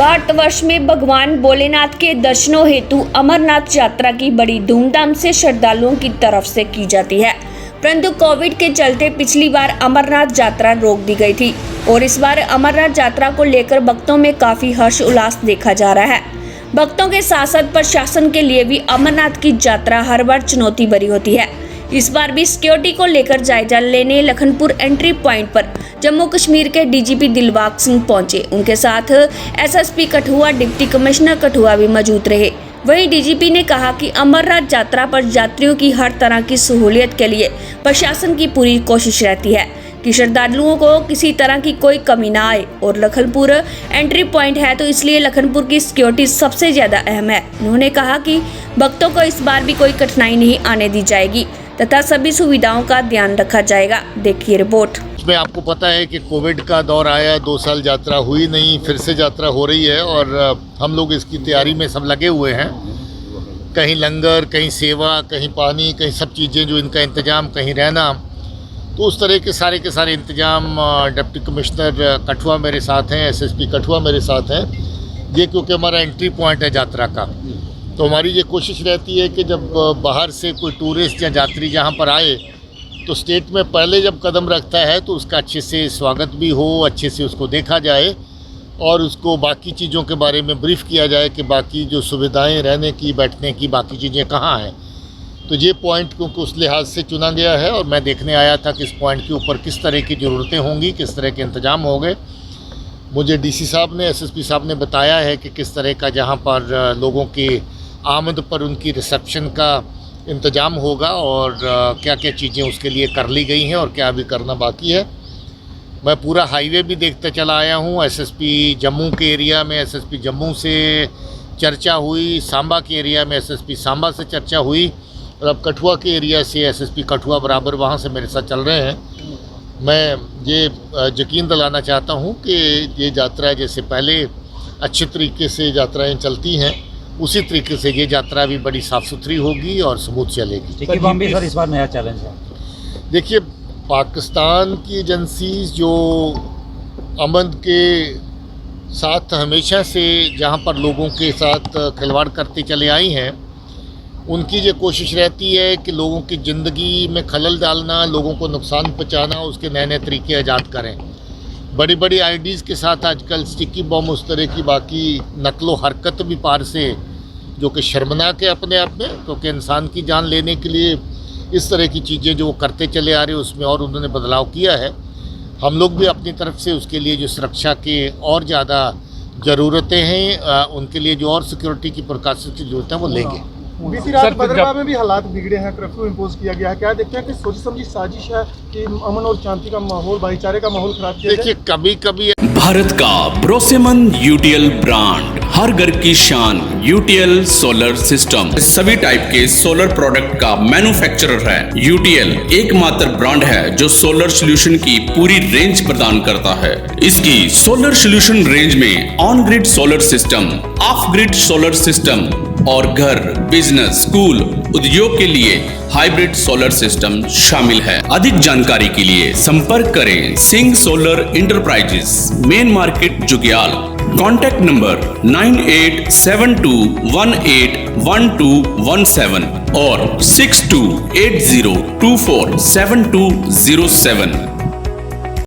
भारतवर्ष में भगवान भोलेनाथ के दर्शनों हेतु अमरनाथ यात्रा की बड़ी धूमधाम से श्रद्धालुओं की तरफ से की जाती है, परंतु कोविड के चलते पिछली बार अमरनाथ यात्रा रोक दी गई थी और इस बार अमरनाथ यात्रा को लेकर भक्तों में काफी हर्ष उल्लास देखा जा रहा है। भक्तों के साथ साथ प्रशासन के लिए भी अमरनाथ की यात्रा हर बार चुनौती भरी होती है। इस बार भी सिक्योरिटी को लेकर जायजा लेने लखनपुर एंट्री पॉइंट पर जम्मू कश्मीर के डीजीपी दिलबाग सिंह पहुंचे। उनके साथ SSP Kathua, deputy commissioner Kathua भी मौजूद रहे। वहीं डीजीपी ने कहा कि अमरनाथ यात्रा पर यात्रियों की हर तरह की सहूलियत के लिए प्रशासन की पूरी कोशिश रहती है कि श्रद्धालुओं को किसी तरह की कोई कमी ना आए और लखनपुर एंट्री पॉइंट है तो इसलिए लखनपुर की सिक्योरिटी सबसे ज्यादा अहम है। उन्होंने कहा कि भक्तों को इस बार भी कोई कठिनाई नहीं आने दी जाएगी तथा सभी सुविधाओं का ध्यान रखा जाएगा। देखिए रिपोर्ट। इसमें आपको पता है कि कोविड का दौर आया, 2 साल यात्रा हुई नहीं, फिर से यात्रा हो रही है और हम लोग इसकी तैयारी में सब लगे हुए हैं। कहीं लंगर, कहीं सेवा, कहीं पानी, कहीं सब चीज़ें जो इनका इंतज़ाम, कहीं रहना, तो उस तरह के सारे इंतज़ाम डिप्टी कमिश्नर कठुआ मेरे साथ हैं, एसएसपी कठुआ मेरे साथ हैं। ये क्योंकि हमारा एंट्री पॉइंट है यात्रा का, तो हमारी ये कोशिश रहती है कि जब बाहर से कोई टूरिस्ट या यात्री यहाँ पर आए तो स्टेट में पहले जब कदम रखता है तो उसका अच्छे से स्वागत भी हो, अच्छे से उसको देखा जाए और उसको बाकी चीज़ों के बारे में ब्रीफ किया जाए कि बाकी जो सुविधाएं रहने की, बैठने की, बाकी चीज़ें कहाँ हैं। तो ये पॉइंट क्योंकि उस लिहाज से चुना गया है और मैं देखने आया था कि इस पॉइंट के ऊपर किस तरह की ज़रूरतें होंगी, किस तरह के इंतज़ाम होंगे। मुझे डीसी साहब ने, एसएसपी साहब ने बताया है कि किस तरह का जहाँ पर लोगों की आमद पर उनकी रिसेप्शन का इंतज़ाम होगा और क्या क्या चीज़ें उसके लिए कर ली गई हैं और क्या अभी करना बाकी है। मैं पूरा हाईवे भी देखते चला आया हूँ। एसएसपी जम्मू के एरिया में एसएसपी जम्मू से चर्चा हुई, सांबा के एरिया में एसएसपी सांबा से चर्चा हुई और अब कठुआ के एरिया से एसएसपी कठुआ बराबर वहाँ से मेरे साथ चल रहे हैं। मैं ये यकीन दिलाना चाहता हूँ कि ये यात्रा जैसे पहले अच्छे तरीके से यात्राएँ चलती हैं, उसी तरीके से ये यात्रा भी बड़ी साफ़ सुथरी होगी और स्मूथ चलेगी। सर इस बार नया चैलेंज है। देखिए, पाकिस्तान की एजेंसीज जो अमन के साथ हमेशा से जहाँ पर लोगों के साथ खिलवाड़ करती चले आई हैं, उनकी ये कोशिश रहती है कि लोगों की ज़िंदगी में खलल डालना, लोगों को नुकसान पहुँचाना, उसके नए नए तरीके ईजाद करें। बड़ी बड़ी आईडीज़ के साथ आजकल स्टिकी बम, उस तरह की बाकी नकलो हरकत भी पार से, जो कि शर्मनाक है अपने आप में, क्योंकि इंसान की जान लेने के लिए इस तरह की चीज़ें जो करते चले आ रहे हैं उसमें और उन्होंने बदलाव किया है। हम लोग भी अपनी तरफ से उसके लिए जो सुरक्षा के और ज़्यादा ज़रूरतें हैं, उनके लिए जो और सिक्योरिटी की प्रिकॉशंस की जरूरत है वो लेंगे। बीती रात बदरगाह में भी हालात बिगड़े हैं, कर्फ्यू इम्पोज किया गया है। क्या देखते हैं कि सोची समझी साजिश है कि अमन और शांति का माहौल, भाईचारे का माहौल खराब किया? देखिए, कभी कभी भारत का भरोसेमंद यूटीएल ब्रांड, हर घर की शान, यूटीएल सोलर सिस्टम सभी टाइप के सोलर प्रोडक्ट का मैन्युफैक्चरर है। यूटीएल एकमात्र ब्रांड है जो सोलर सोल्यूशन की पूरी रेंज प्रदान करता है। इसकी सोलर सोल्यूशन रेंज में on grid solar system, of grid solar system और घर, बिजनेस, स्कूल, उद्योग के लिए हाइब्रिड सोलर सिस्टम शामिल है। अधिक जानकारी के लिए संपर्क करें Singh solar enterprises, main market, Jugyal. Contact number 9872181217 और 6280247207।